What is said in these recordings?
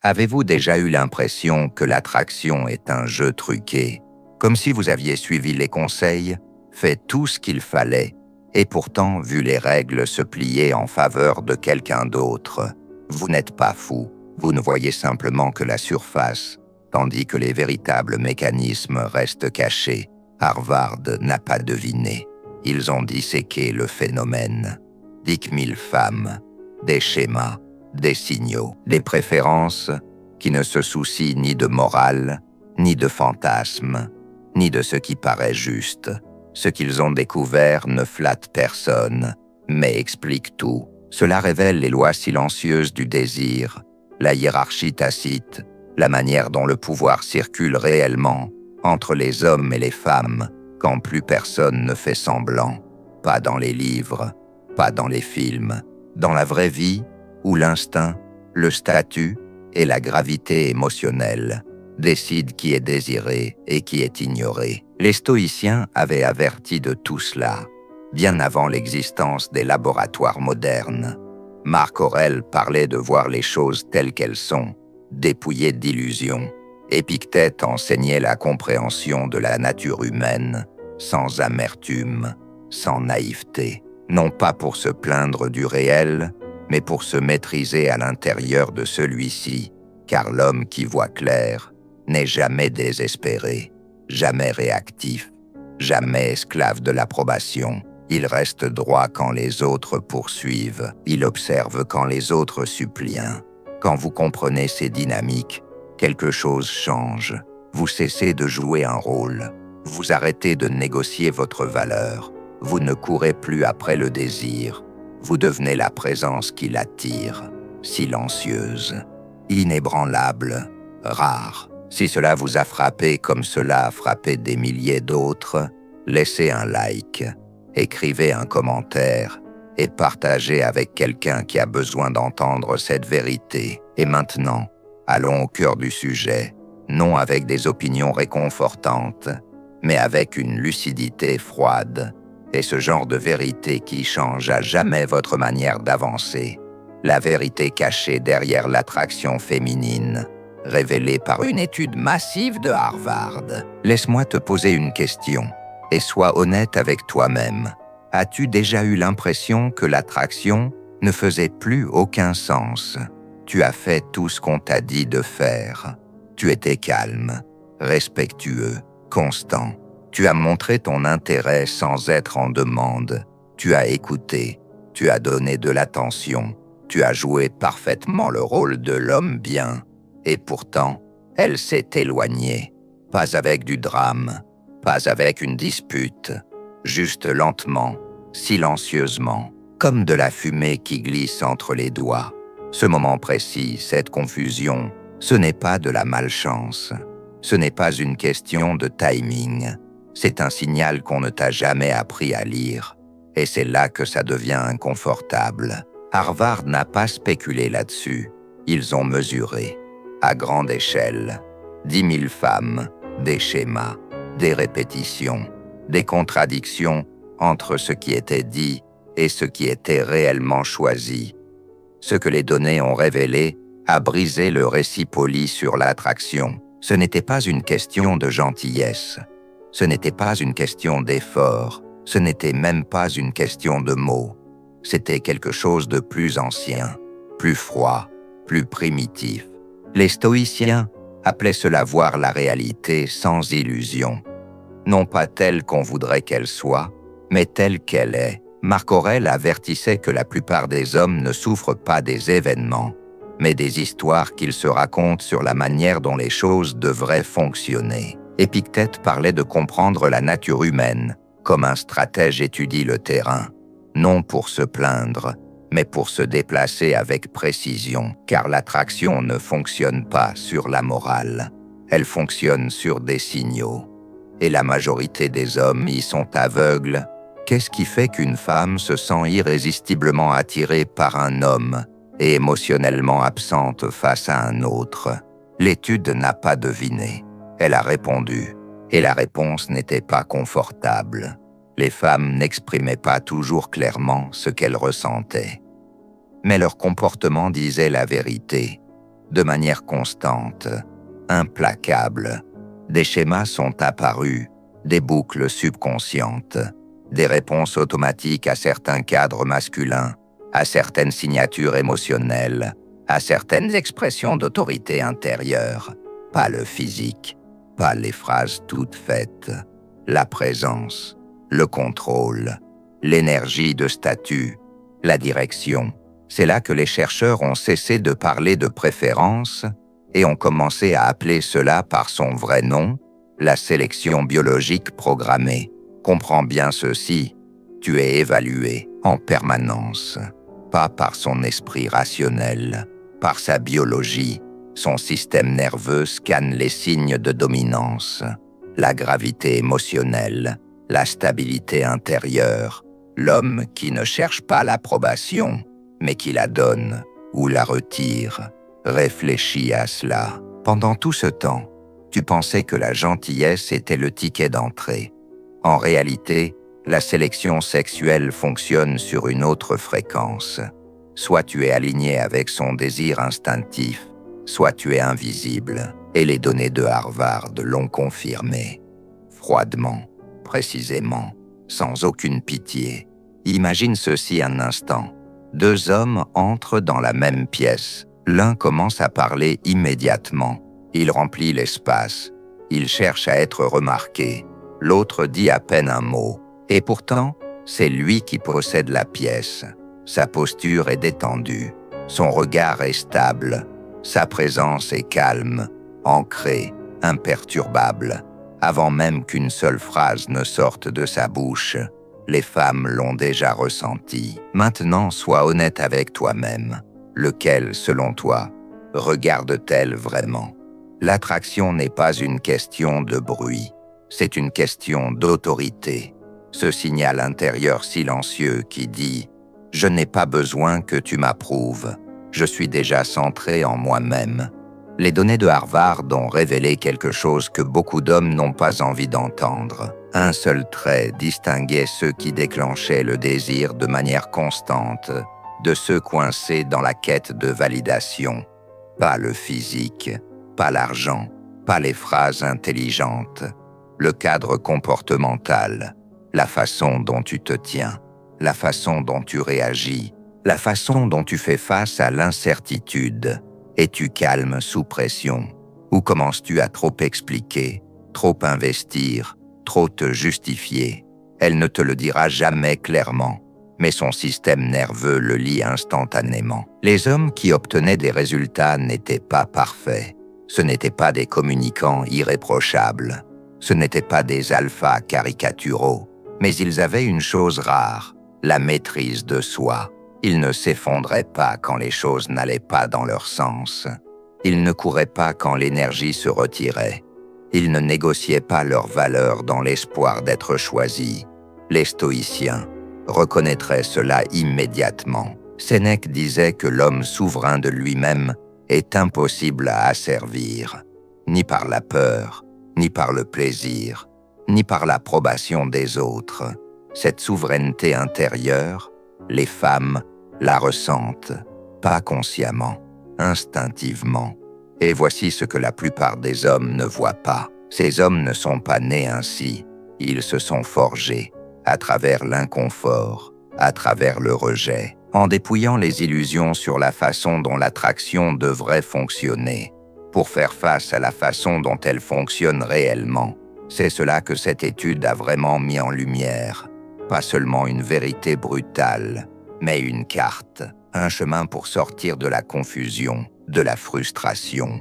Avez-vous déjà eu l'impression que l'attraction est un jeu truqué, comme si vous aviez suivi les conseils, fait tout ce qu'il fallait, et pourtant vu les règles se plier en faveur de quelqu'un d'autre? Vous n'êtes pas fou, vous ne voyez simplement que la surface, tandis que les véritables mécanismes restent cachés. Harvard n'a pas deviné. Ils ont disséqué le phénomène. 10 000 femmes, des schémas, des signaux, des préférences qui ne se soucient ni de morale, ni de fantasme, ni de ce qui paraît juste. Ce qu'ils ont découvert ne flatte personne, mais explique tout. Cela révèle les lois silencieuses du désir, la hiérarchie tacite, la manière dont le pouvoir circule réellement entre les hommes et les femmes, quand plus personne ne fait semblant. Pas dans les livres, pas dans les films, dans la vraie vie, où l'instinct, le statut et la gravité émotionnelle décident qui est désiré et qui est ignoré. Les stoïciens avaient averti de tout cela, bien avant l'existence des laboratoires modernes. Marc Aurèle parlait de voir les choses telles qu'elles sont, dépouillées d'illusions. Épictète enseignait la compréhension de la nature humaine, sans amertume, sans naïveté, non pas pour se plaindre du réel, mais pour se maîtriser à l'intérieur de celui-ci, car l'homme qui voit clair n'est jamais désespéré, jamais réactif, jamais esclave de l'approbation. Il reste droit quand les autres poursuivent, il observe quand les autres supplient. Quand vous comprenez ces dynamiques, quelque chose change. Vous cessez de jouer un rôle. Vous arrêtez de négocier votre valeur. Vous ne courez plus après le désir. Vous devenez la présence qui l'attire, silencieuse, inébranlable, rare. Si cela vous a frappé comme cela a frappé des milliers d'autres, laissez un like, écrivez un commentaire et partagez avec quelqu'un qui a besoin d'entendre cette vérité. Et maintenant, allons au cœur du sujet, non avec des opinions réconfortantes, mais avec une lucidité froide, et ce genre de vérité qui change à jamais votre manière d'avancer. La vérité cachée derrière l'attraction féminine, révélée par une étude massive de Harvard. Laisse-moi te poser une question, et sois honnête avec toi-même. As-tu déjà eu l'impression que l'attraction ne faisait plus aucun sens? Tu as fait tout ce qu'on t'a dit de faire. Tu étais calme, respectueux, constant. Tu as montré ton intérêt sans être en demande. Tu as écouté, tu as donné de l'attention. Tu as joué parfaitement le rôle de l'homme bien. Et pourtant, elle s'est éloignée. Pas avec du drame, pas avec une dispute. Juste lentement, silencieusement, comme de la fumée qui glisse entre les doigts. Ce moment précis, cette confusion, ce n'est pas de la malchance. Ce n'est pas une question de timing. C'est un signal qu'on ne t'a jamais appris à lire. Et c'est là que ça devient inconfortable. Harvard n'a pas spéculé là-dessus. Ils ont mesuré, à grande échelle, 10 000 femmes, des schémas, des répétitions, des contradictions entre ce qui était dit et ce qui était réellement choisi. Ce que les données ont révélé a brisé le récit poli sur l'attraction. Ce n'était pas une question de gentillesse. Ce n'était pas une question d'effort. Ce n'était même pas une question de mots. C'était quelque chose de plus ancien, plus froid, plus primitif. Les stoïciens appelaient cela voir la réalité sans illusion. Non pas telle qu'on voudrait qu'elle soit, mais telle qu'elle est. Marc Aurèle avertissait que la plupart des hommes ne souffrent pas des événements, mais des histoires qu'ils se racontent sur la manière dont les choses devraient fonctionner. Épictète parlait de comprendre la nature humaine, comme un stratège étudie le terrain, non pour se plaindre, mais pour se déplacer avec précision, car l'attraction ne fonctionne pas sur la morale, elle fonctionne sur des signaux. Et la majorité des hommes y sont aveugles. Qu'est-ce qui fait qu'une femme se sent irrésistiblement attirée par un homme et émotionnellement absente face à un autre? L'étude n'a pas deviné. Elle a répondu, et la réponse n'était pas confortable. Les femmes n'exprimaient pas toujours clairement ce qu'elles ressentaient. Mais leur comportement disait la vérité. de manière constante, implacable. Des schémas sont apparus, des boucles subconscientes, des réponses automatiques à certains cadres masculins, à certaines signatures émotionnelles, à certaines expressions d'autorité intérieure. Pas le physique, pas les phrases toutes faites, la présence, le contrôle, l'énergie de statut, la direction. C'est là que les chercheurs ont cessé de parler de préférence et ont commencé à appeler cela par son vrai nom, la sélection biologique programmée. Comprends bien ceci, tu es évalué en permanence, pas par son esprit rationnel, par sa biologie. Son système nerveux scanne les signes de dominance, la gravité émotionnelle, la stabilité intérieure, l'homme qui ne cherche pas l'approbation, mais qui la donne ou la retire. Réfléchis à cela. Pendant tout ce temps, tu pensais que la gentillesse était le ticket d'entrée. En réalité, la sélection sexuelle fonctionne sur une autre fréquence. Soit tu es aligné avec son désir instinctif, soit tu es invisible, et les données de Harvard l'ont confirmé. Froidement, précisément, sans aucune pitié. Imagine ceci un instant. 2 hommes entrent dans la même pièce. L'un commence à parler immédiatement. Il remplit l'espace. Il cherche à être remarqué. L'autre dit à peine un mot. Et pourtant, c'est lui qui possède la pièce. Sa posture est détendue. Son regard est stable. Sa présence est calme, ancrée, imperturbable. Avant même qu'une seule phrase ne sorte de sa bouche, les femmes l'ont déjà ressenti. Maintenant, sois honnête avec toi-même. Lequel, selon toi, regarde-t-elle vraiment? L'attraction n'est pas une question de bruit, c'est une question d'autorité. Ce signal intérieur silencieux qui dit « Je n'ai pas besoin que tu m'approuves, je suis déjà centré en moi-même ». Les données de Harvard ont révélé quelque chose que beaucoup d'hommes n'ont pas envie d'entendre. Un seul trait distinguait ceux qui déclenchaient le désir de manière constante de ceux coincés dans la quête de validation. Pas le physique, pas l'argent, pas les phrases intelligentes, le cadre comportemental, la façon dont tu te tiens, la façon dont tu réagis, la façon dont tu fais face à l'incertitude. Es-tu calme sous pression? Ou commences-tu à trop expliquer, trop investir, trop te justifier? Elle ne te le dira jamais clairement, mais son système nerveux le lit instantanément. Les hommes qui obtenaient des résultats n'étaient pas parfaits. Ce n'étaient pas des communicants irréprochables. Ce n'étaient pas des alphas caricaturaux. Mais ils avaient une chose rare, la maîtrise de soi. Ils ne s'effondraient pas quand les choses n'allaient pas dans leur sens. Ils ne couraient pas quand l'énergie se retirait. Ils ne négociaient pas leur valeur dans l'espoir d'être choisis. Les stoïciens reconnaîtraient cela immédiatement. Sénèque disait que l'homme souverain de lui-même est impossible à asservir, ni par la peur, ni par le plaisir, ni par l'approbation des autres. Cette souveraineté intérieure, les femmes la ressentent, pas consciemment, instinctivement. Et voici ce que la plupart des hommes ne voient pas. Ces hommes ne sont pas nés ainsi. Ils se sont forgés, à travers l'inconfort, à travers le rejet, en dépouillant les illusions sur la façon dont l'attraction devrait fonctionner, pour faire face à la façon dont elle fonctionne réellement. C'est cela que cette étude a vraiment mis en lumière. Pas seulement une vérité brutale, mais une carte, un chemin pour sortir de la confusion, de la frustration,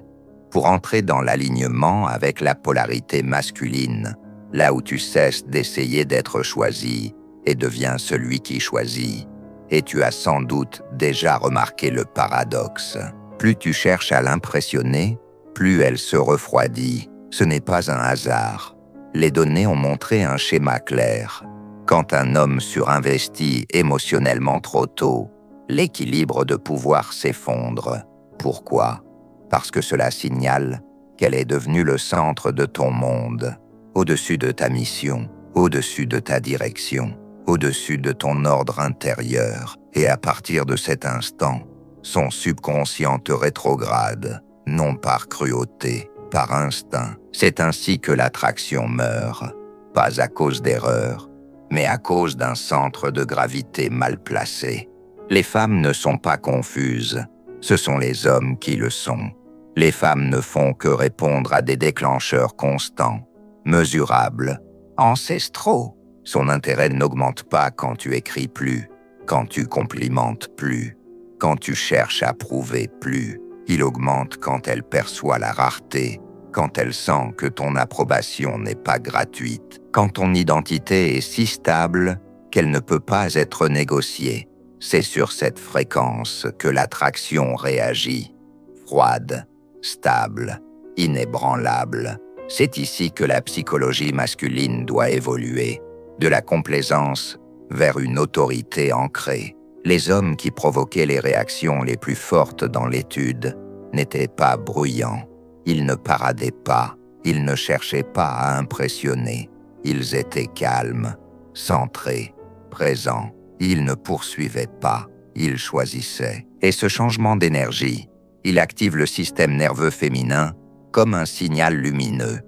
pour entrer dans l'alignement avec la polarité masculine, là où tu cesses d'essayer d'être choisi et deviens celui qui choisit. Et tu as sans doute déjà remarqué le paradoxe. Plus tu cherches à l'impressionner, plus elle se refroidit. Ce n'est pas un hasard. Les données ont montré un schéma clair. Quand un homme surinvestit émotionnellement trop tôt, l'équilibre de pouvoir s'effondre. Pourquoi? Parce que cela signale qu'elle est devenue le centre de ton monde, au-dessus de ta mission, au-dessus de ta direction, au-dessus de ton ordre intérieur. Et à partir de cet instant, Son subconscient te rétrograde, non par cruauté, par instinct. C'est ainsi que l'attraction meurt, pas à cause d'erreurs, mais à cause d'un centre de gravité mal placé. Les femmes ne sont pas confuses, ce sont les hommes qui le sont. Les femmes ne font que répondre à des déclencheurs constants, mesurables, ancestraux. Son intérêt n'augmente pas quand tu écris plus, quand tu complimentes plus, quand tu cherches à prouver plus. Il augmente quand elle perçoit la rareté, quand elle sent que ton approbation n'est pas gratuite, quand ton identité est si stable qu'elle ne peut pas être négociée. C'est sur cette fréquence que l'attraction réagit. Froide, stable, inébranlable. C'est ici que la psychologie masculine doit évoluer, de la complaisance vers une autorité ancrée. Les hommes qui provoquaient les réactions les plus fortes dans l'étude n'étaient pas bruyants. Ils ne paradaient pas, ils ne cherchaient pas à impressionner. Ils étaient calmes, centrés, présents. Ils ne poursuivaient pas, ils choisissaient. Et ce changement d'énergie, il active le système nerveux féminin comme un signal lumineux.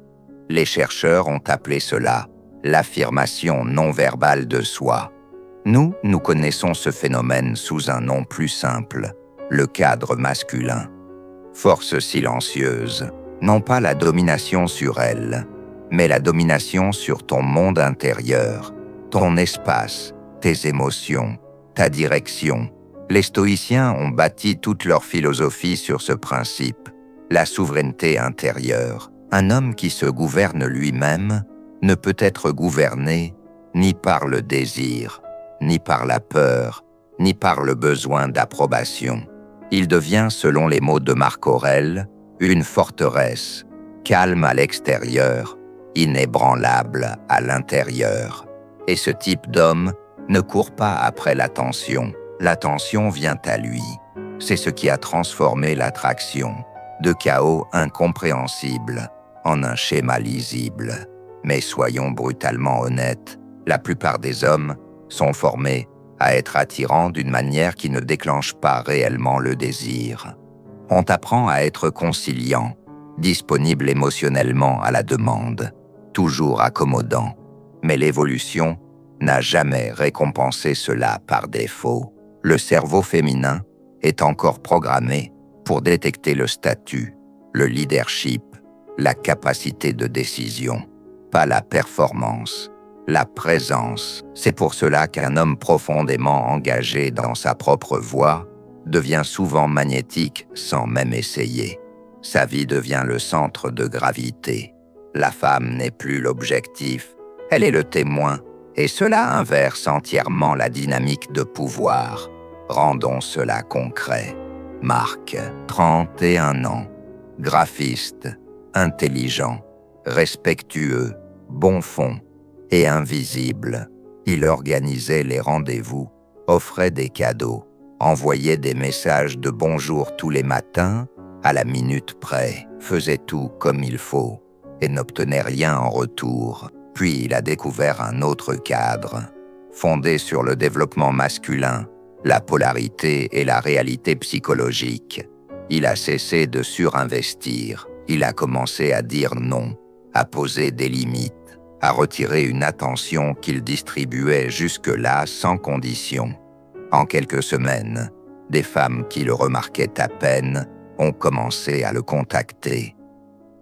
Les chercheurs ont appelé cela l'affirmation non verbale de soi. Nous connaissons ce phénomène sous un nom plus simple, le cadre masculin. Force silencieuse, non pas la domination sur elle, mais la domination sur ton monde intérieur, ton espace, tes émotions, ta direction. Les stoïciens ont bâti toute leur philosophie sur ce principe, la souveraineté intérieure. Un homme qui se gouverne lui-même ne peut être gouverné ni par le désir, ni par la peur, ni par le besoin d'approbation. Il devient, selon les mots de Marc Aurèle, une forteresse, calme à l'extérieur, inébranlable à l'intérieur. Et ce type d'homme ne court pas après l'attention. L'attention vient à lui. C'est ce qui a transformé l'attraction, de chaos incompréhensible en un schéma lisible. Mais soyons brutalement honnêtes, la plupart des hommes sont formés à être attirants d'une manière qui ne déclenche pas réellement le désir. On t'apprend à être conciliant, disponible émotionnellement à la demande, toujours accommodant. Mais l'évolution n'a jamais récompensé cela par défaut. Le cerveau féminin est encore programmé pour détecter le statut, le leadership, la capacité de décision, pas la performance, la présence. C'est pour cela qu'un homme profondément engagé dans sa propre voie devient souvent magnétique sans même essayer. Sa vie devient le centre de gravité. La femme n'est plus l'objectif, elle est le témoin, et cela inverse entièrement la dynamique de pouvoir. Rendons cela concret. Marc, 31 ans, graphiste, intelligent, respectueux, bon fond et invisible. Il organisait les rendez-vous, offrait des cadeaux, envoyait des messages de bonjour tous les matins, à la minute près, faisait tout comme il faut et n'obtenait rien en retour. Puis il a découvert un autre cadre, fondé sur le développement masculin, la polarité et la réalité psychologique. Il a cessé de surinvestir. Il a commencé à dire non, à poser des limites, à retirer une attention qu'il distribuait jusque-là sans condition. En quelques semaines, des femmes qui le remarquaient à peine ont commencé à le contacter.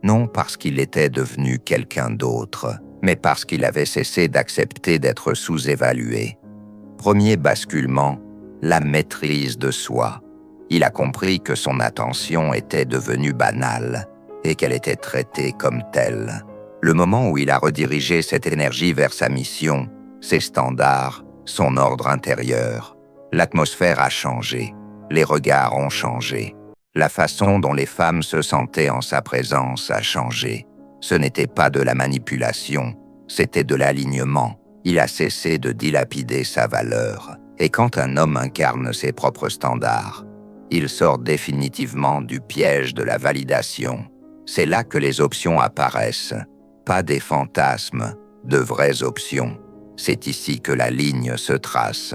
Non parce qu'il était devenu quelqu'un d'autre, mais parce qu'il avait cessé d'accepter d'être sous-évalué. Premier basculement, la maîtrise de soi. Il a compris que son attention était devenue banale et qu'elle était traitée comme telle. Le moment où il a redirigé cette énergie vers sa mission, ses standards, son ordre intérieur, l'atmosphère a changé, les regards ont changé. La façon dont les femmes se sentaient en sa présence a changé. Ce n'était pas de la manipulation, c'était de l'alignement. Il a cessé de dilapider sa valeur. Et quand un homme incarne ses propres standards, il sort définitivement du piège de la validation. C'est là que les options apparaissent, pas des fantasmes, de vraies options. C'est ici que la ligne se trace.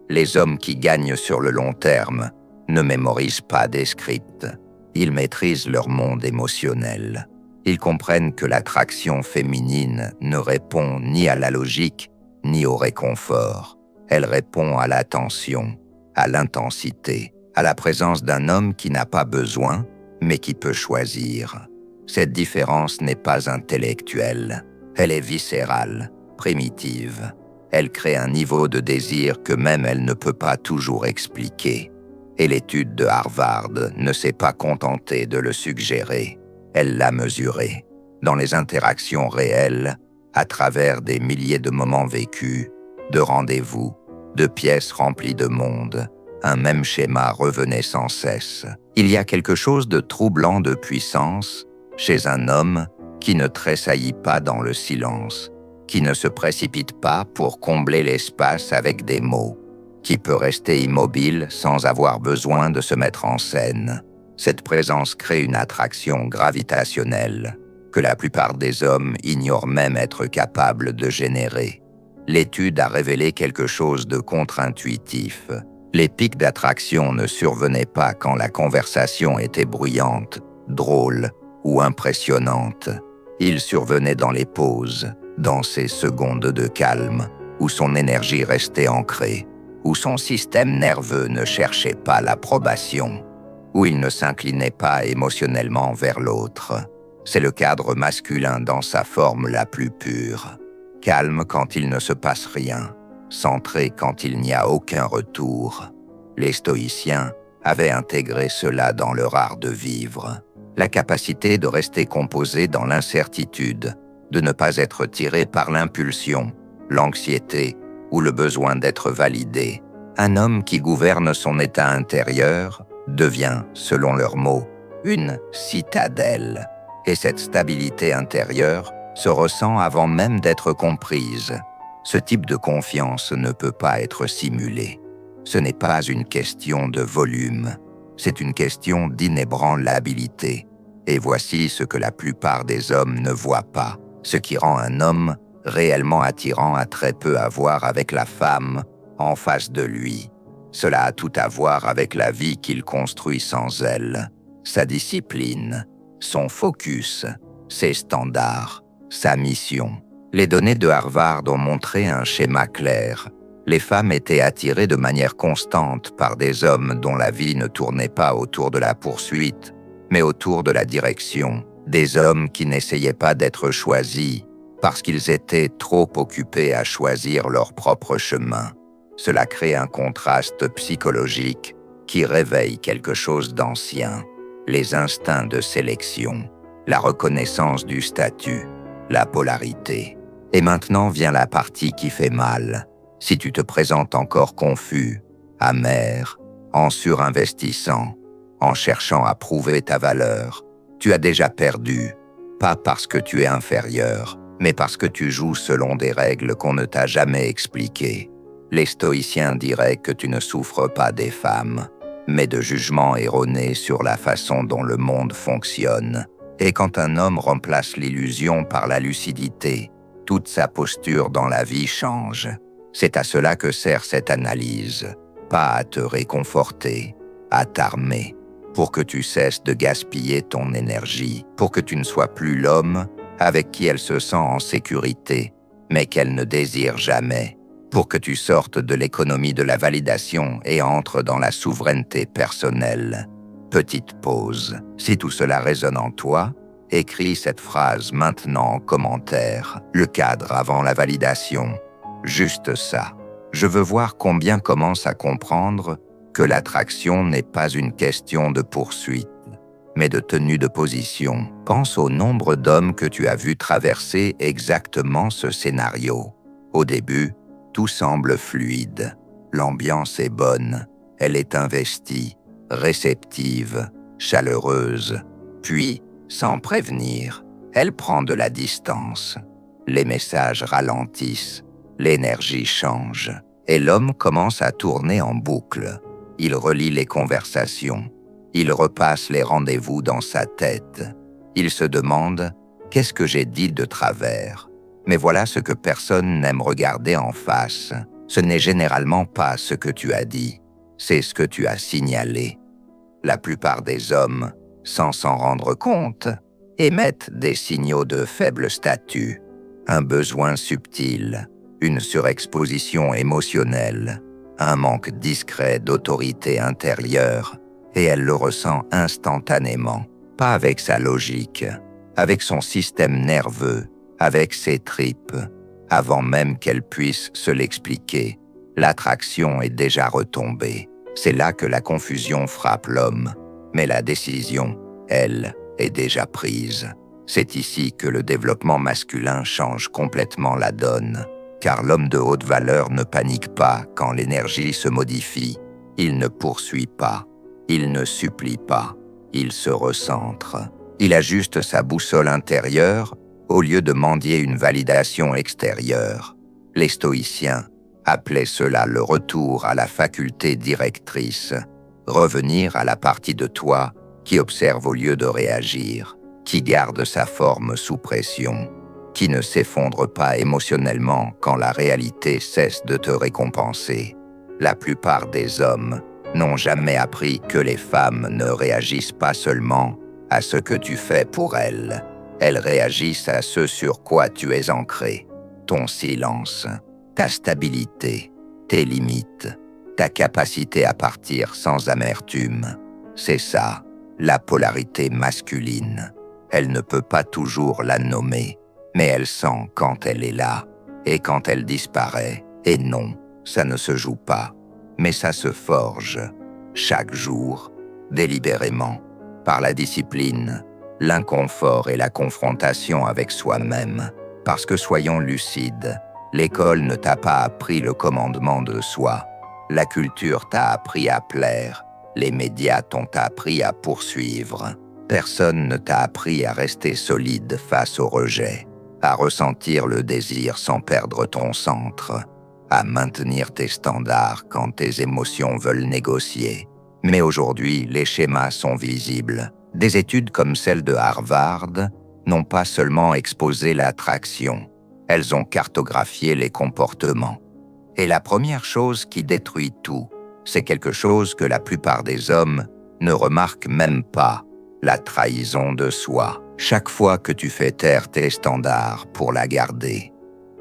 Les hommes qui gagnent sur le long terme ne mémorisent pas des scripts. Ils maîtrisent leur monde émotionnel. Ils comprennent que l'attraction féminine ne répond ni à la logique, ni au réconfort. Elle répond à l'attention, à l'intensité, à la présence d'un homme qui n'a pas besoin, mais qui peut choisir. Cette différence n'est pas intellectuelle. Elle est viscérale, primitive. Elle crée un niveau de désir que même elle ne peut pas toujours expliquer. Et l'étude de Harvard ne s'est pas contentée de le suggérer. Elle l'a mesuré, dans les interactions réelles, à travers des milliers de moments vécus, de rendez-vous, de pièces remplies de monde. Un même schéma revenait sans cesse. Il y a quelque chose de troublant de puissance chez un homme qui ne tressaillit pas dans le silence, qui ne se précipite pas pour combler l'espace avec des mots, qui peut rester immobile sans avoir besoin de se mettre en scène. Cette présence crée une attraction gravitationnelle que la plupart des hommes ignorent même être capables de générer. L'étude a révélé quelque chose de contre-intuitif. Les pics d'attraction ne survenaient pas quand la conversation était bruyante, drôle ou impressionnante. Ils survenaient dans les pauses, dans ces secondes de calme, où son énergie restait ancrée, où son système nerveux ne cherchait pas l'approbation, où il ne s'inclinait pas émotionnellement vers l'autre. C'est le cadre masculin dans sa forme la plus pure. Calme quand il ne se passe rien, centré quand il n'y a aucun retour. Les stoïciens avaient intégré cela dans leur art de vivre. La capacité de rester composé dans l'incertitude, de ne pas être tiré par l'impulsion, l'anxiété ou le besoin d'être validé. Un homme qui gouverne son état intérieur devient, selon leurs mots, une citadelle. Et cette stabilité intérieure se ressent avant même d'être comprise. Ce type de confiance ne peut pas être simulé. Ce n'est pas une question de volume, c'est une question d'inébranlabilité. Et voici ce que la plupart des hommes ne voient pas. Ce qui rend un homme réellement attirant a très peu à voir avec la femme en face de lui. Cela a tout à voir avec la vie qu'il construit sans elle, sa discipline, son focus, ses standards, sa mission. Les données de Harvard ont montré un schéma clair. Les femmes étaient attirées de manière constante par des hommes dont la vie ne tournait pas autour de la poursuite, mais autour de la direction. Des hommes qui n'essayaient pas d'être choisis parce qu'ils étaient trop occupés à choisir leur propre chemin. Cela crée un contraste psychologique qui réveille quelque chose d'ancien. Les instincts de sélection, la reconnaissance du statut, la polarité. Et maintenant vient la partie qui fait mal. Si tu te présentes encore confus, amer, en surinvestissant, en cherchant à prouver ta valeur, tu as déjà perdu, pas parce que tu es inférieur, mais parce que tu joues selon des règles qu'on ne t'a jamais expliquées. Les stoïciens diraient que tu ne souffres pas des femmes, mais de jugements erronés sur la façon dont le monde fonctionne. Et quand un homme remplace l'illusion par la lucidité, toute sa posture dans la vie change. C'est à cela que sert cette analyse, pas à te réconforter, à t'armer, pour que tu cesses de gaspiller ton énergie, pour que tu ne sois plus l'homme avec qui elle se sent en sécurité, mais qu'elle ne désire jamais, pour que tu sortes de l'économie de la validation et entres dans la souveraineté personnelle. Petite pause. Si tout cela résonne en toi, écris cette phrase maintenant en commentaire. Le cadre avant la validation. Juste ça. Je veux voir combien commencent à comprendre que l'attraction n'est pas une question de poursuite, mais de tenue de position. Pense au nombre d'hommes que tu as vus traverser exactement ce scénario. Au début, tout semble fluide. L'ambiance est bonne. Elle est investie, réceptive, chaleureuse. Puis, sans prévenir, elle prend de la distance. Les messages ralentissent, l'énergie change, et l'homme commence à tourner en boucle. Il relit les conversations, il repasse les rendez-vous dans sa tête. Il se demande « Qu'est-ce que j'ai dit de travers ?» Mais voilà ce que personne n'aime regarder en face. Ce n'est généralement pas ce que tu as dit, c'est ce que tu as signalé. La plupart des hommes, sans s'en rendre compte, émettent des signaux de faible statut, un besoin subtil, une surexposition émotionnelle, un manque discret d'autorité intérieure, et elle le ressent instantanément, pas avec sa logique, avec son système nerveux, avec ses tripes. Avant même qu'elle puisse se l'expliquer, l'attraction est déjà retombée. C'est là que la confusion frappe l'homme, mais la décision, elle, est déjà prise. C'est ici que le développement masculin change complètement la donne, car l'homme de haute valeur ne panique pas quand l'énergie se modifie. Il ne poursuit pas, il ne supplie pas, il se recentre. Il ajuste sa boussole intérieure au lieu de mendier une validation extérieure. Les stoïciens appelaient cela le retour à la faculté directrice, revenir à la partie de toi qui observe au lieu de réagir, qui garde sa forme sous pression, qui ne s'effondre pas émotionnellement quand la réalité cesse de te récompenser. La plupart des hommes n'ont jamais appris que les femmes ne réagissent pas seulement à ce que tu fais pour elles. Elles réagissent à ce sur quoi tu es ancré, ton silence, ta stabilité, tes limites, ta capacité à partir sans amertume. C'est ça, la polarité masculine. Elle ne peut pas toujours la nommer, mais elle sent quand elle est là, et quand elle disparaît. Et non, ça ne se joue pas, mais ça se forge, chaque jour, délibérément, par la discipline, l'inconfort et la confrontation avec soi-même. Parce que soyons lucides, l'école ne t'a pas appris le commandement de soi. La culture t'a appris à plaire. Les médias t'ont appris à poursuivre. Personne ne t'a appris à rester solide face au rejet, à ressentir le désir sans perdre ton centre, à maintenir tes standards quand tes émotions veulent négocier. Mais aujourd'hui, les schémas sont visibles. Des études comme celle de Harvard n'ont pas seulement exposé l'attraction, elles ont cartographié les comportements. Et la première chose qui détruit tout, c'est quelque chose que la plupart des hommes ne remarquent même pas, la trahison de soi. Chaque fois que tu fais taire tes standards pour la garder,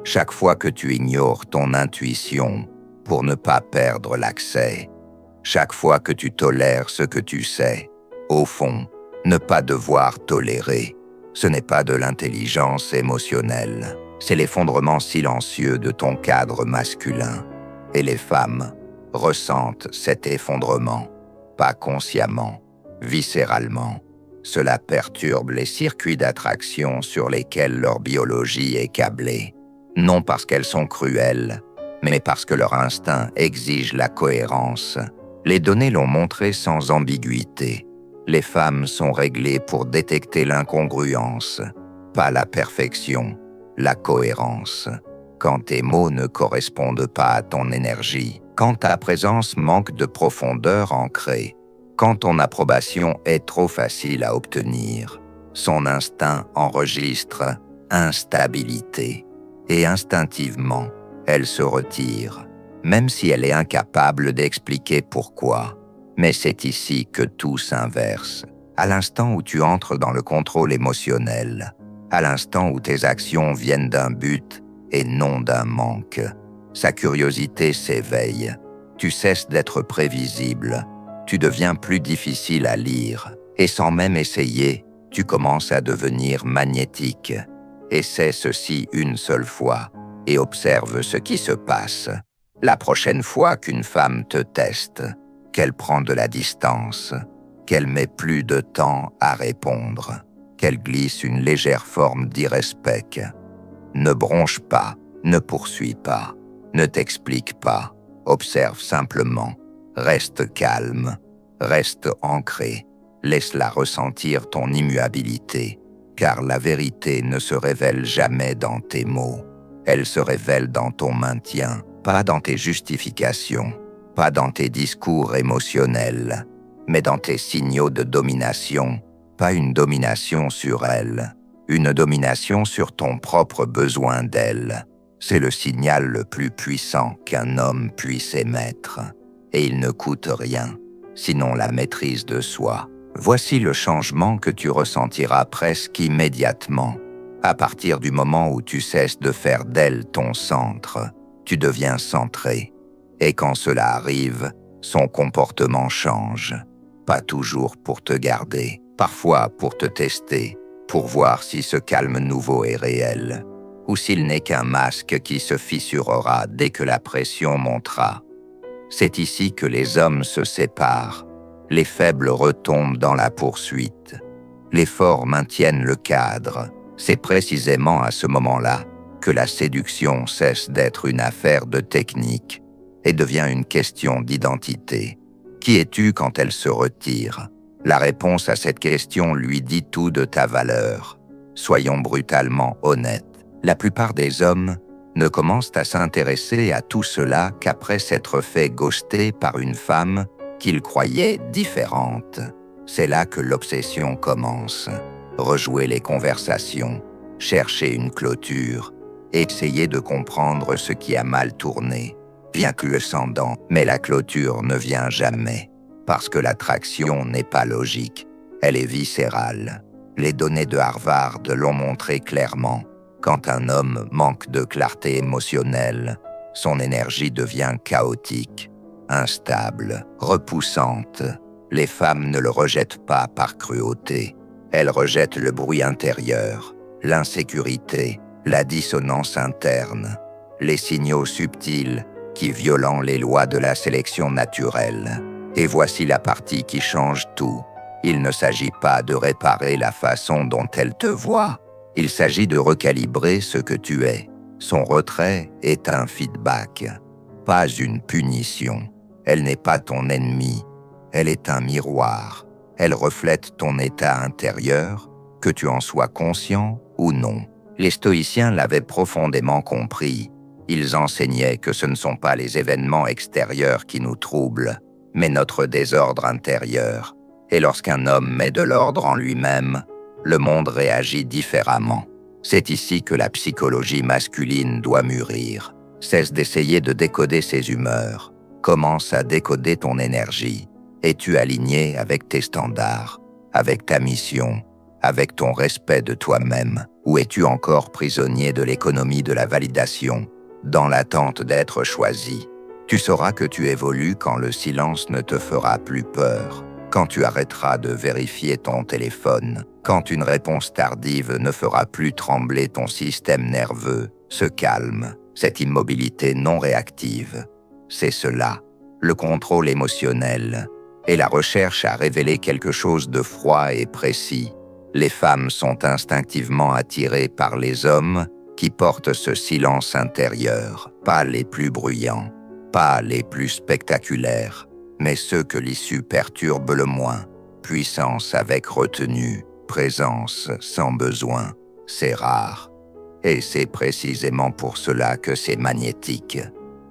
chaque fois que tu ignores ton intuition pour ne pas perdre l'accès, chaque fois que tu tolères ce que tu sais, au fond, ne pas devoir tolérer, ce n'est pas de l'intelligence émotionnelle, c'est l'effondrement silencieux de ton cadre masculin. Et les femmes ressentent cet effondrement, pas consciemment, viscéralement. Cela perturbe les circuits d'attraction sur lesquels leur biologie est câblée, non parce qu'elles sont cruelles, mais parce que leur instinct exige la cohérence. Les données l'ont montré sans ambiguïté. Les femmes sont réglées pour détecter l'incongruence, pas la perfection, la cohérence. Quand tes mots ne correspondent pas à ton énergie, quand ta présence manque de profondeur ancrée, quand ton approbation est trop facile à obtenir, son instinct enregistre instabilité et instinctivement, elle se retire, même si elle est incapable d'expliquer pourquoi. Mais c'est ici que tout s'inverse. À l'instant où tu entres dans le contrôle émotionnel, à l'instant où tes actions viennent d'un but et non d'un manque, sa curiosité s'éveille. Tu cesses d'être prévisible, tu deviens plus difficile à lire, et sans même essayer, tu commences à devenir magnétique. Essaie ceci une seule fois et observe ce qui se passe. La prochaine fois qu'une femme te teste, qu'elle prend de la distance, qu'elle met plus de temps à répondre, qu'elle glisse une légère forme d'irrespect. Ne bronche pas, ne poursuis pas, ne t'explique pas, observe simplement, reste calme, reste ancré, laisse-la ressentir ton immuabilité, car la vérité ne se révèle jamais dans tes mots, elle se révèle dans ton maintien, pas dans tes justifications, pas dans tes discours émotionnels, mais dans tes signaux de domination, pas une domination sur elle, une domination sur ton propre besoin d'elle. C'est le signal le plus puissant qu'un homme puisse émettre. et il ne coûte rien, sinon la maîtrise de soi. Voici le changement que tu ressentiras presque immédiatement. À partir du moment où tu cesses de faire d'elle ton centre, tu deviens centré. Et quand cela arrive, son comportement change. Pas toujours pour te garder, parfois pour te tester, pour voir si ce calme nouveau est réel, ou s'il n'est qu'un masque qui se fissurera dès que la pression montera. C'est ici que les hommes se séparent. Les faibles retombent dans la poursuite. Les forts maintiennent le cadre. C'est précisément à ce moment-là que la séduction cesse d'être une affaire de technique et devient une question d'identité. Qui es-tu quand elle se retire? La réponse à cette question lui dit tout de ta valeur. Soyons brutalement honnêtes. La plupart des hommes ne commencent à s'intéresser à tout cela qu'après s'être fait ghoster par une femme qu'ils croyaient différente. C'est là que l'obsession commence. Rejouer les conversations, chercher une clôture, essayer de comprendre ce qui a mal tourné. Bien que le ascendant, mais la clôture ne vient jamais, parce que l'attraction n'est pas logique, elle est viscérale. Les données de Harvard l'ont montré clairement. Quand un homme manque de clarté émotionnelle, son énergie devient chaotique, instable, repoussante. Les femmes ne le rejettent pas par cruauté. Elles rejettent le bruit intérieur, l'insécurité, la dissonance interne, les signaux subtils qui violent les lois de la sélection naturelle. Et voici la partie qui change tout. Il ne s'agit pas de réparer la façon dont elle te voit. Il s'agit de recalibrer ce que tu es. Son retrait est un feedback, pas une punition. Elle n'est pas ton ennemi, elle est un miroir. Elle reflète ton état intérieur, que tu en sois conscient ou non. Les stoïciens l'avaient profondément compris. Ils enseignaient que ce ne sont pas les événements extérieurs qui nous troublent, mais notre désordre intérieur. Et lorsqu'un homme met de l'ordre en lui-même, le monde réagit différemment. C'est ici que la psychologie masculine doit mûrir. Cesse d'essayer de décoder ses humeurs. Commence à décoder ton énergie. Es-tu aligné avec tes standards, avec ta mission, avec ton respect de toi-même? Ou es-tu encore prisonnier de l'économie de la validation, dans l'attente d'être choisi? Tu sauras que tu évolues quand le silence ne te fera plus peur, quand tu arrêteras de vérifier ton téléphone, quand une réponse tardive ne fera plus trembler ton système nerveux. Ce calme, cette immobilité non réactive, c'est cela, le contrôle émotionnel et la recherche à révéler quelque chose de froid et précis. Les femmes sont instinctivement attirées par les hommes qui portent ce silence intérieur, pas les plus bruyants, pas les plus spectaculaires, mais ceux que l'issue perturbe le moins. Puissance avec retenue, présence sans besoin, c'est rare. Et c'est précisément pour cela que c'est magnétique.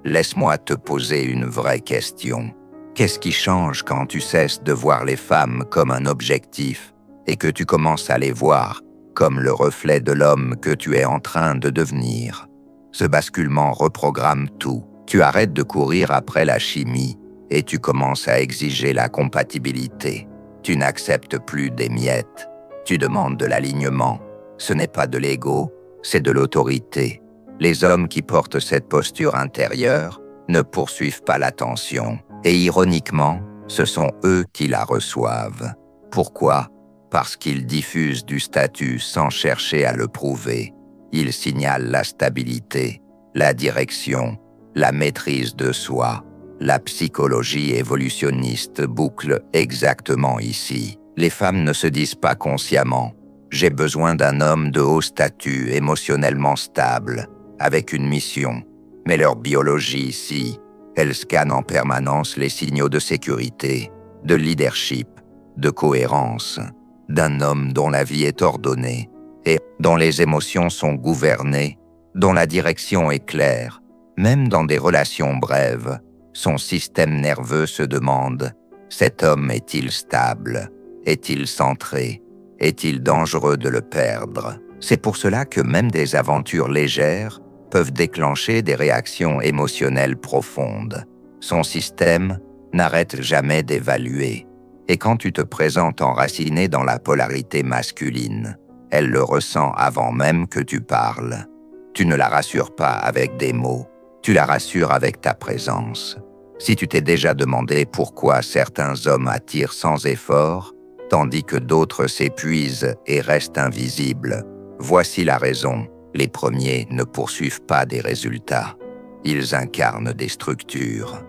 Laisse-moi te poser une vraie question. Qu'est-ce qui change quand tu cesses de voir les femmes comme un objectif et que tu commences à les voir comme le reflet de l'homme que tu es en train de devenir? Ce basculement reprogramme tout. Tu arrêtes de courir après la chimie et tu commences à exiger la compatibilité. Tu n'acceptes plus des miettes. Tu demandes de l'alignement. Ce n'est pas de l'ego, c'est de l'autorité. Les hommes qui portent cette posture intérieure ne poursuivent pas l'attention. Et ironiquement, ce sont eux qui la reçoivent. Pourquoi? Parce qu'ils diffusent du statut sans chercher à le prouver. Ils signalent la stabilité, la direction, la maîtrise de soi. La psychologie évolutionniste boucle exactement ici. Les femmes ne se disent pas consciemment « J'ai besoin d'un homme de haut statut, émotionnellement stable, avec une mission ». Mais leur biologie ici, elle scanne en permanence les signaux de sécurité, de leadership, de cohérence, d'un homme dont la vie est ordonnée et dont les émotions sont gouvernées, dont la direction est claire. Même dans des relations brèves, son système nerveux se demande « Cet homme est-il stable? Est-il centré? Est-il dangereux de le perdre ?» C'est pour cela que même des aventures légères peuvent déclencher des réactions émotionnelles profondes. Son système n'arrête jamais d'évaluer. Et quand tu te présentes enraciné dans la polarité masculine, elle le ressent avant même que tu parles. Tu ne la rassures pas avec des mots, tu la rassures avec ta présence. Si tu t'es déjà demandé pourquoi certains hommes attirent sans effort, tandis que d'autres s'épuisent et restent invisibles, voici la raison. Les premiers ne poursuivent pas des résultats. Ils incarnent des structures,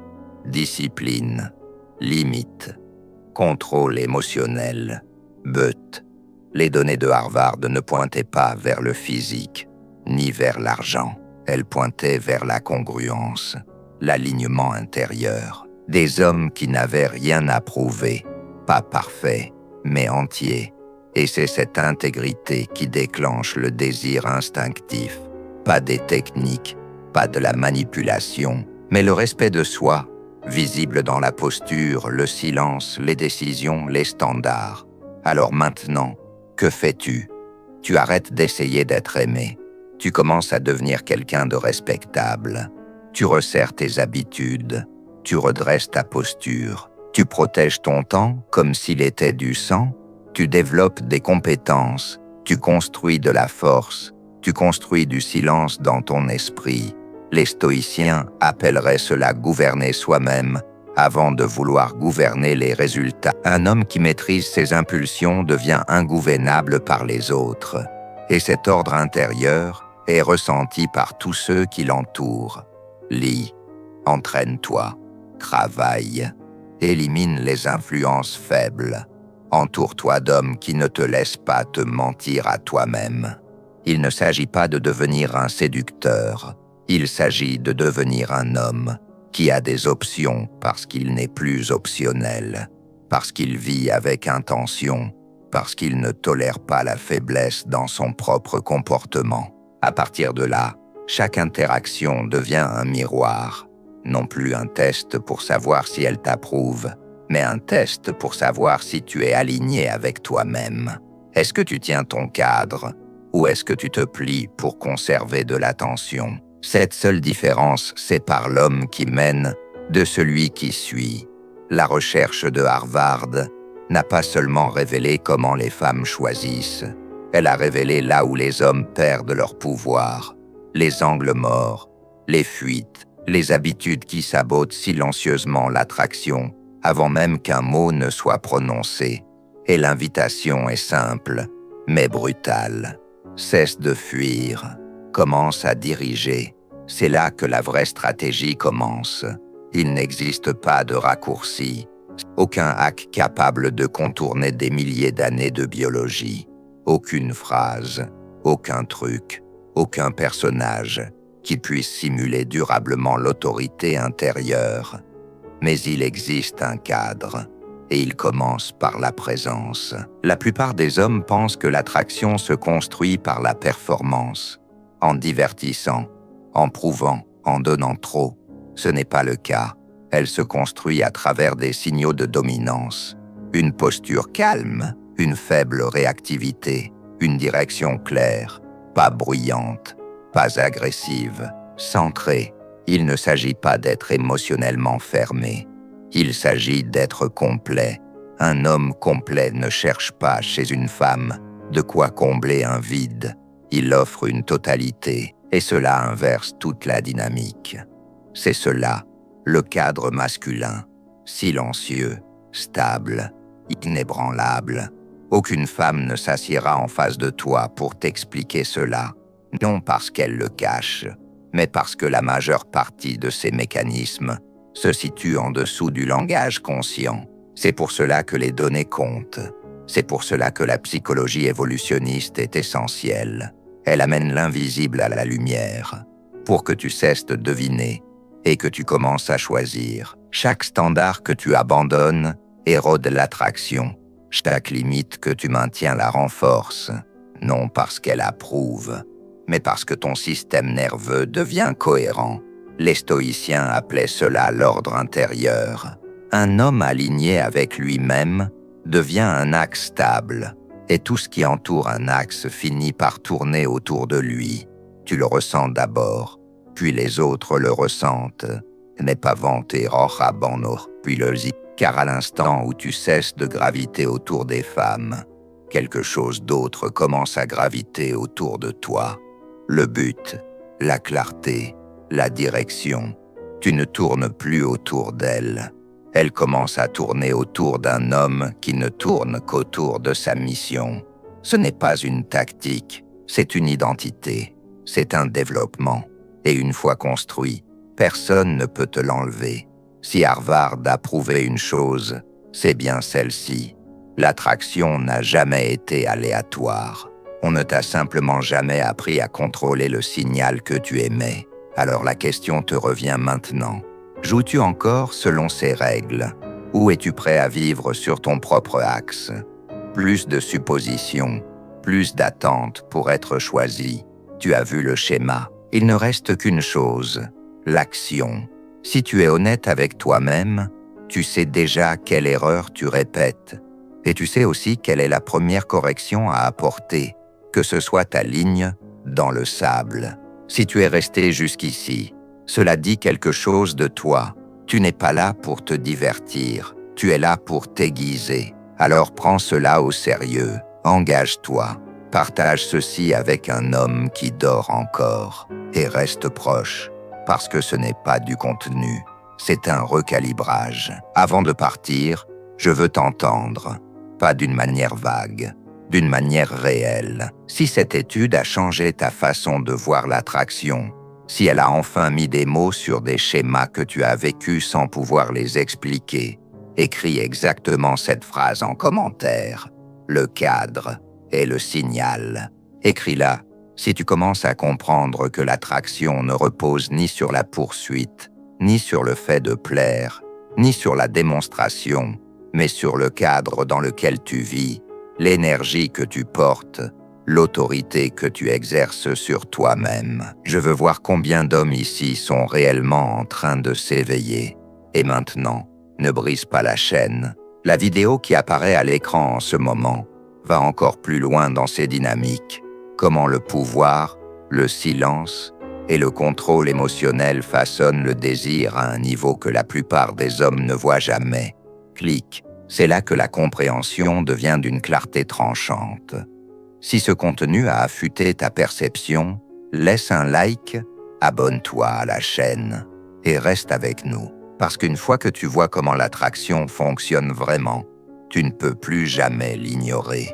discipline, limite, contrôle émotionnel, but. Les données de Harvard ne pointaient pas vers le physique, ni vers l'argent. Elles pointaient vers la congruence, l'alignement intérieur. Des hommes qui n'avaient rien à prouver, pas parfaits, mais entiers. Et c'est cette intégrité qui déclenche le désir instinctif. Pas des techniques, pas de la manipulation, mais le respect de soi, visible dans la posture, le silence, les décisions, les standards. Alors maintenant, que fais-tu? Tu arrêtes d'essayer d'être aimé. Tu commences à devenir quelqu'un de respectable. Tu resserres tes habitudes. Tu redresses ta posture. Tu protèges ton temps comme s'il était du sang. Tu développes des compétences. Tu construis de la force. Tu construis du silence dans ton esprit. Les stoïciens appelleraient cela gouverner soi-même avant de vouloir gouverner les résultats. Un homme qui maîtrise ses impulsions devient ingouvernable par les autres. Et cet ordre intérieur est ressenti par tous ceux qui l'entourent. Lis, entraîne-toi, travaille, élimine les influences faibles. Entoure-toi d'hommes qui ne te laissent pas te mentir à toi-même. Il ne s'agit pas de devenir un séducteur. Il s'agit de devenir un homme qui a des options parce qu'il n'est plus optionnel, parce qu'il vit avec intention, parce qu'il ne tolère pas la faiblesse dans son propre comportement. À partir de là, chaque interaction devient un miroir, non plus un test pour savoir si elle t'approuve, mais un test pour savoir si tu es aligné avec toi-même. Est-ce que tu tiens ton cadre ou est-ce que tu te plies pour conserver de l'attention? Cette seule différence sépare l'homme qui mène de celui qui suit. La recherche de Harvard n'a pas seulement révélé comment les femmes choisissent, elle a révélé là où les hommes perdent leur pouvoir, les angles morts, les fuites, les habitudes qui sabotent silencieusement l'attraction avant même qu'un mot ne soit prononcé. Et l'invitation est simple, mais brutale. Cesse de fuir, commence à diriger. C'est là que la vraie stratégie commence. Il n'existe pas de raccourci, aucun hack capable de contourner des milliers d'années de biologie. Aucune phrase, aucun truc, aucun personnage qui puisse simuler durablement l'autorité intérieure. Mais il existe un cadre, et il commence par la présence. La plupart des hommes pensent que l'attraction se construit par la performance, en divertissant, en prouvant, en donnant trop. Ce n'est pas le cas. Elle se construit à travers des signaux de dominance. Une posture calme, une faible réactivité, une direction claire, pas bruyante, pas agressive, centrée. Il ne s'agit pas d'être émotionnellement fermé. Il s'agit d'être complet. Un homme complet ne cherche pas chez une femme de quoi combler un vide. Il offre une totalité, et cela inverse toute la dynamique. C'est cela, le cadre masculin, silencieux, stable, inébranlable. Aucune femme ne s'assiera en face de toi pour t'expliquer cela, non parce qu'elle le cache, mais parce que la majeure partie de ces mécanismes se situe en dessous du langage conscient. C'est pour cela que les données comptent. C'est pour cela que la psychologie évolutionniste est essentielle. Elle amène l'invisible à la lumière, pour que tu cesses de deviner et que tu commences à choisir. Chaque standard que tu abandonnes érode l'attraction. Chaque limite que tu maintiens la renforce, non parce qu'elle approuve, mais parce que ton système nerveux devient cohérent. Les stoïciens appelaient cela l'ordre intérieur. Un homme aligné avec lui-même devient un axe stable, et tout ce qui entoure un axe finit par tourner autour de lui. Tu le ressens d'abord, puis les autres le ressentent, n'est pas vanté Rabano, puis le zi, car à l'instant où tu cesses de graviter autour des femmes, quelque chose d'autre commence à graviter autour de toi. Le but, la clarté, la direction. Tu ne tournes plus autour d'elle. Elle commence à tourner autour d'un homme qui ne tourne qu'autour de sa mission. Ce n'est pas une tactique, c'est une identité, c'est un développement. Et une fois construit, personne ne peut te l'enlever. Si Harvard a prouvé une chose, c'est bien celle-ci. L'attraction n'a jamais été aléatoire. On ne t'a simplement jamais appris à contrôler le signal que tu émets. Alors la question te revient maintenant. Joues-tu encore selon ces règles? Ou es-tu prêt à vivre sur ton propre axe? Plus de suppositions, plus d'attentes pour être choisi. Tu as vu le schéma. Il ne reste qu'une chose, l'action. Si tu es honnête avec toi-même, tu sais déjà quelle erreur tu répètes. Et tu sais aussi quelle est la première correction à apporter, que ce soit ta ligne dans le sable. Si tu es resté jusqu'ici, cela dit quelque chose de toi. Tu n'es pas là pour te divertir, tu es là pour t'aiguiser. Alors prends cela au sérieux, engage-toi. Partage ceci avec un homme qui dort encore et reste proche, parce que ce n'est pas du contenu, c'est un recalibrage. Avant de partir, je veux t'entendre, pas d'une manière vague, d'une manière réelle. Si cette étude a changé ta façon de voir l'attraction, si elle a enfin mis des mots sur des schémas que tu as vécus sans pouvoir les expliquer, écris exactement cette phrase en commentaire. Le cadre est le signal. Écris-la si tu commences à comprendre que l'attraction ne repose ni sur la poursuite, ni sur le fait de plaire, ni sur la démonstration, mais sur le cadre dans lequel tu vis, l'énergie que tu portes, l'autorité que tu exerces sur toi-même. Je veux voir combien d'hommes ici sont réellement en train de s'éveiller. Et maintenant, ne brise pas la chaîne. La vidéo qui apparaît à l'écran en ce moment va encore plus loin dans ses dynamiques. Comment le pouvoir, le silence et le contrôle émotionnel façonnent le désir à un niveau que la plupart des hommes ne voient jamais. Clique. C'est là que la compréhension devient d'une clarté tranchante. Si ce contenu a affûté ta perception, laisse un like, abonne-toi à la chaîne et reste avec nous. Parce qu'une fois que tu vois comment l'attraction fonctionne vraiment, tu ne peux plus jamais l'ignorer.